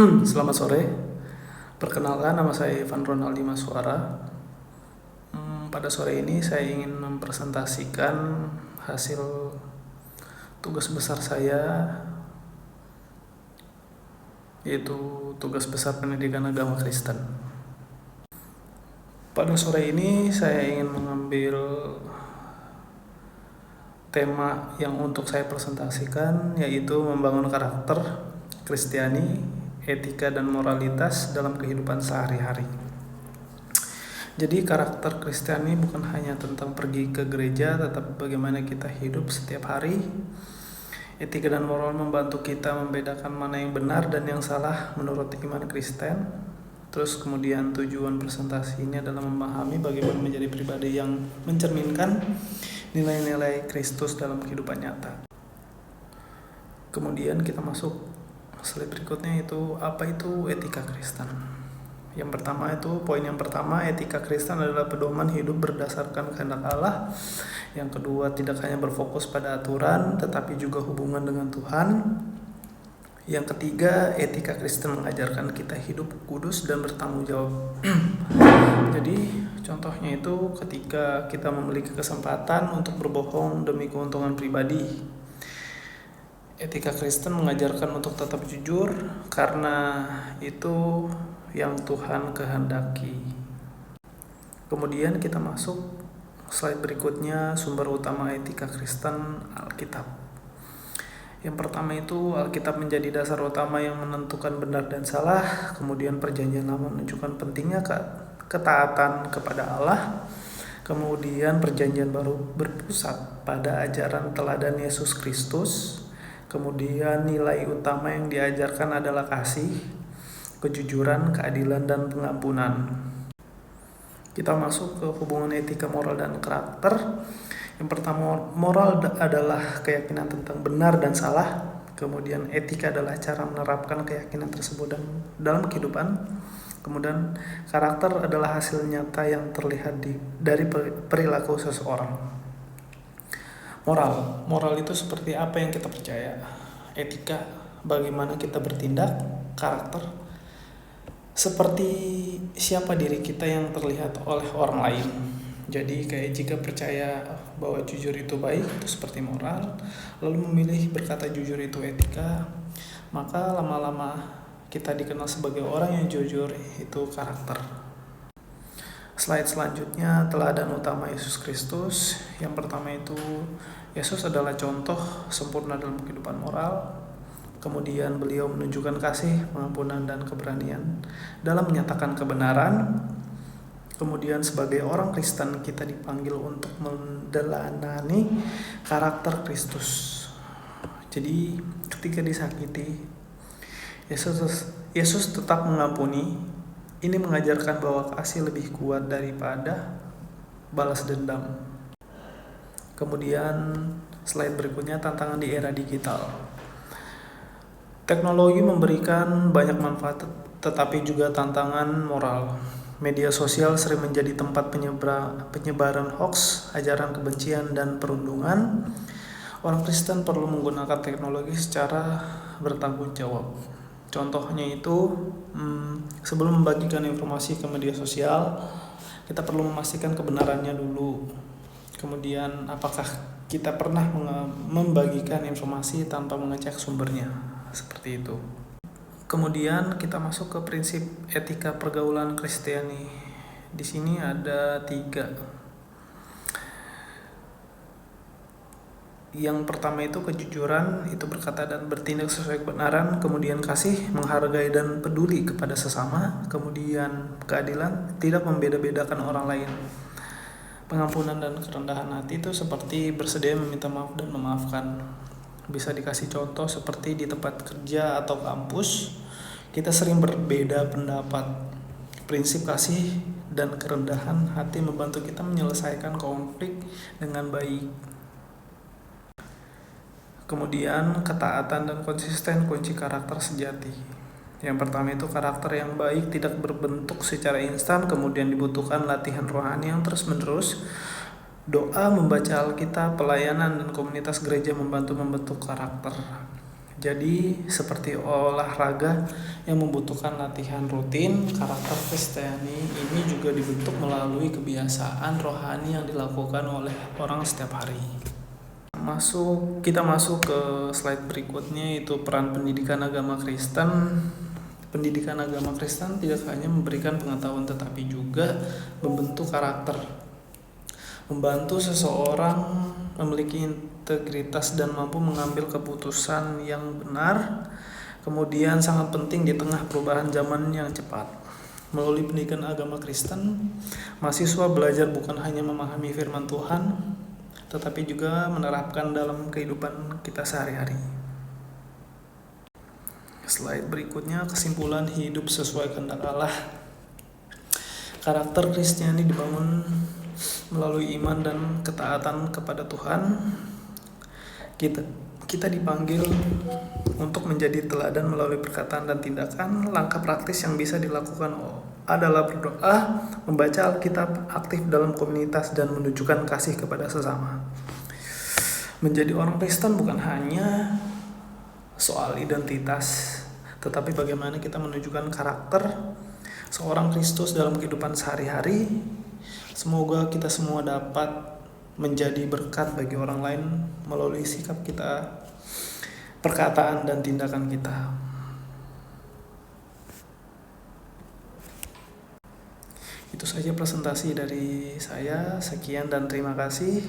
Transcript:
Selamat sore, perkenalkan nama saya Ivan Ronaldi Maswara. Pada sore ini saya ingin mempresentasikan hasil tugas besar saya, yaitu tugas besar pendidikan agama Kristen. Pada sore ini saya ingin mengambil tema yang untuk saya presentasikan, yaitu membangun karakter Kristiani, etika dan moralitas dalam kehidupan sehari-hari. Jadi karakter Kristiani bukan hanya tentang pergi ke gereja, tetapi bagaimana kita hidup setiap hari. Etika dan moral membantu kita membedakan mana yang benar dan yang salah menurut iman Kristen. Terus kemudian tujuan presentasi ini adalah memahami bagaimana menjadi pribadi yang mencerminkan nilai-nilai Kristus dalam kehidupan nyata. Kemudian kita masuk slide berikutnya, itu apa itu etika Kristen. Poin yang pertama, etika Kristen adalah pedoman hidup berdasarkan kehendak Allah. Yang kedua, tidak hanya berfokus pada aturan, tetapi juga hubungan dengan Tuhan. Yang ketiga, etika Kristen mengajarkan kita hidup kudus dan bertanggung jawab. Jadi, contohnya itu ketika kita memiliki kesempatan untuk berbohong demi keuntungan pribadi. Etika Kristen mengajarkan untuk tetap jujur karena itu yang Tuhan kehendaki. Kemudian kita masuk slide berikutnya, sumber utama etika Kristen, Alkitab. Yang pertama itu Alkitab menjadi dasar utama yang menentukan benar dan salah. Kemudian Perjanjian Lama menunjukkan pentingnya ketaatan kepada Allah. Kemudian Perjanjian Baru berpusat pada ajaran teladan Yesus Kristus. Kemudian nilai utama yang diajarkan adalah kasih, kejujuran, keadilan, dan pengampunan. Kita masuk ke hubungan etika, moral, dan karakter. Yang pertama, moral adalah keyakinan tentang benar dan salah. Kemudian etika adalah cara menerapkan keyakinan tersebut dalam kehidupan. Kemudian karakter adalah hasil nyata yang terlihat dari perilaku seseorang. Moral itu seperti apa yang kita percaya. Etika, bagaimana kita bertindak. Karakter, seperti siapa diri kita yang terlihat oleh orang lain. Jadi kayak jika percaya bahwa jujur itu baik, itu seperti moral, lalu memilih berkata jujur itu etika, maka lama-lama kita dikenal sebagai orang yang jujur, itu karakter. Slide selanjutnya, teladan utama Yesus Kristus. Yang pertama itu Yesus adalah contoh sempurna dalam kehidupan moral. Kemudian beliau menunjukkan kasih, pengampunan, dan keberanian dalam menyatakan kebenaran. Kemudian sebagai orang Kristen kita dipanggil untuk mendelanani karakter Kristus. Jadi ketika disakiti, Yesus tetap mengampuni. Ini mengajarkan bahwa kasih lebih kuat daripada balas dendam. Kemudian slide berikutnya, tantangan di era digital. Teknologi memberikan banyak manfaat, tetapi juga tantangan moral. Media sosial sering menjadi tempat penyebaran hoax, ajaran kebencian, dan perundungan. Orang Kristen perlu menggunakan teknologi secara bertanggung jawab. Contohnya itu, sebelum membagikan informasi ke media sosial, kita perlu memastikan kebenarannya dulu. Kemudian, apakah kita pernah membagikan informasi tanpa mengecek sumbernya? Seperti itu. Kemudian kita masuk ke prinsip etika pergaulan Kristiani. Di sini ada 3. Yang pertama itu kejujuran, itu berkata dan bertindak sesuai kebenaran. Kemudian kasih, menghargai dan peduli kepada sesama. Kemudian keadilan, tidak membeda-bedakan orang lain. Pengampunan dan kerendahan hati itu seperti bersedia meminta maaf dan memaafkan. Bisa dikasih contoh seperti di tempat kerja atau kampus, kita sering berbeda pendapat. Prinsip kasih dan kerendahan hati membantu kita menyelesaikan konflik dengan baik. Kemudian ketaatan dan konsisten, kunci karakter sejati. Yang pertama itu karakter yang baik tidak berbentuk secara instan, kemudian dibutuhkan latihan rohani yang terus-menerus. Doa, membaca Alkitab, pelayanan, dan komunitas gereja membantu membentuk karakter. Jadi seperti olahraga yang membutuhkan latihan rutin, karakter Kristiani ini juga dibentuk melalui kebiasaan rohani yang dilakukan oleh orang setiap hari. Kita masuk ke slide berikutnya, yaitu peran pendidikan agama Kristen. Pendidikan agama Kristen tidak hanya memberikan pengetahuan tetapi juga membentuk karakter, membantu seseorang memiliki integritas dan mampu mengambil keputusan yang benar. Kemudian sangat penting di tengah perubahan zaman yang cepat. Melalui pendidikan agama Kristen, mahasiswa belajar bukan hanya memahami firman Tuhan, tetapi juga menerapkan dalam kehidupan kita sehari-hari. Slide berikutnya, kesimpulan hidup sesuai kehendak Allah. Karakter Kristiani dibangun melalui iman dan ketaatan kepada Tuhan. Kita dipanggil untuk menjadi teladan melalui perkataan dan tindakan. Langkah praktis yang bisa dilakukan adalah berdoa, membaca Alkitab, aktif dalam komunitas, dan menunjukkan kasih kepada sesama. Menjadi orang Kristen bukan hanya soal identitas, tetapi bagaimana kita menunjukkan karakter seorang Kristus dalam kehidupan sehari-hari. Semoga kita semua dapat menjadi berkat bagi orang lain melalui sikap kita, perkataan, dan tindakan kita. Itu saja presentasi dari saya. Sekian dan terima kasih.